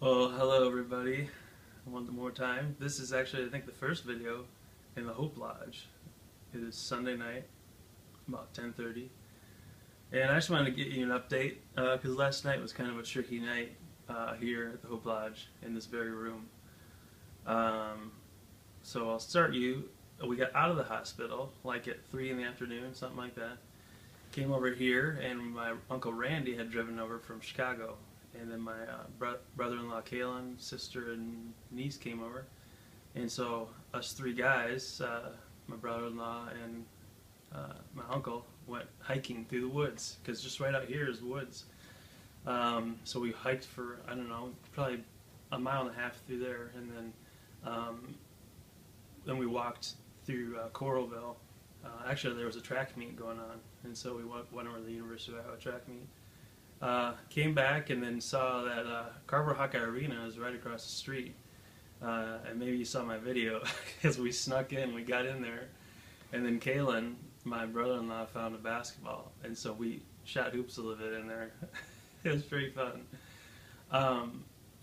Well, hello everybody. One more time. This is actually, I think, the first video in the Hope Lodge. It is Sunday night, about 10:30, and I just wanted to get you an update because last night was kind of a tricky night here at the Hope Lodge in this very room. Um, so I'll start you. We got out of the hospital like at 3 in the afternoon, something like that. Came over here, and my uncle Randy had driven over from Chicago, and then my brother-in-law Kalen, sister, and niece came over, and so us three guys, my brother-in-law and my uncle, went hiking through the woods because just right out here is woods. So we hiked for, I don't know, probably a mile and a half through there, and then we walked through Coralville. Actually, there was a track meet going on, and so we went over to the University of Iowa track meet. Came back and then saw that Carver Hawkeye Arena is right across the street. And maybe you saw my video because we snuck in, we got in there, and then Kalen, my brother-in-law, found a basketball, and so we shot hoops a little bit in there. It was pretty fun.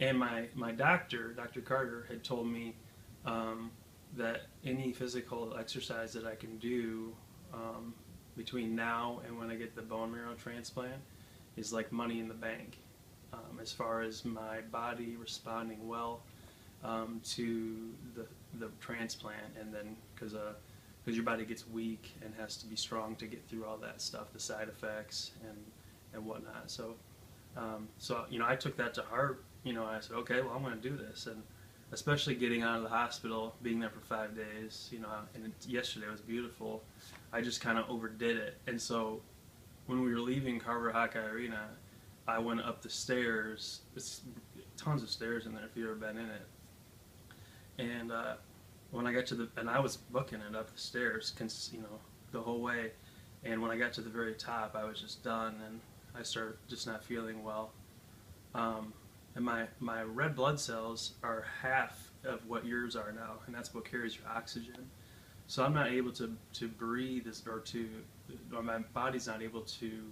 And my doctor, Dr. Carter, had told me that any physical exercise that I can do between now and when I get the bone marrow transplant is like money in the bank, as far as my body responding well to the transplant, and then because your body gets weak and has to be strong to get through all that stuff, the side effects and whatnot. So I took that to heart. I said, okay, well, I'm going to do this, and especially getting out of the hospital, being there for 5 days, and yesterday was beautiful. I just kind of overdid it, and so when we were leaving Carver Hawkeye Arena, I went up the stairs. It's tons of stairs in there if you've ever been in it. And when I got to and I was booking it up the stairs, the whole way. And when I got to the very top, I was just done, and I started just not feeling well. And my red blood cells are half of what yours are now, and that's what carries your oxygen. So I'm not able to breathe or my body's not able to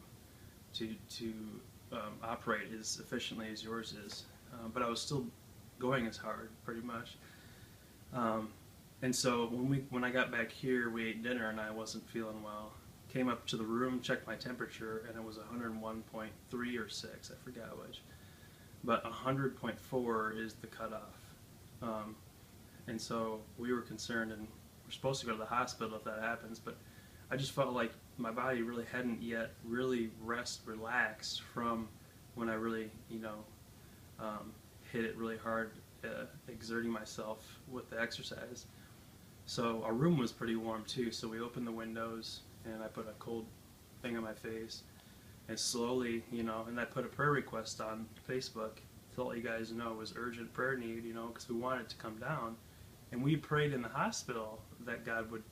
operate as efficiently as yours is. But I was still going as hard, pretty much. And so when I got back here, we ate dinner, and I wasn't feeling well. Came up to the room, checked my temperature, and it was 101.3 or 6, I forgot which. But 100.4 is the cutoff. And so we were concerned, and we're supposed to go to the hospital if that happens, but I just felt like my body really hadn't yet really relaxed from when I really, hit it really hard, exerting myself with the exercise. So our room was pretty warm too, so we opened the windows, and I put a cold thing on my face, and slowly, and I put a prayer request on Facebook to let you guys know it was urgent prayer need, because we wanted it to come down. And we prayed in the hospital that God would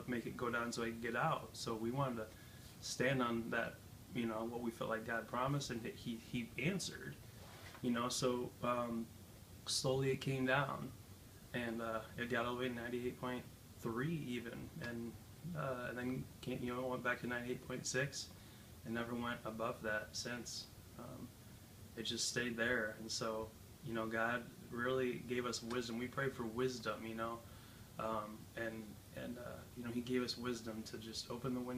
make it go down so I could get out. So we wanted to stand on that, what we felt like God promised, and He answered. So slowly it came down, and it got all the way to 98.3 even, and then went back to 98.6, and never went above that since. It just stayed there, and so God really gave us wisdom. We prayed for wisdom, and He gave us wisdom to just open the window.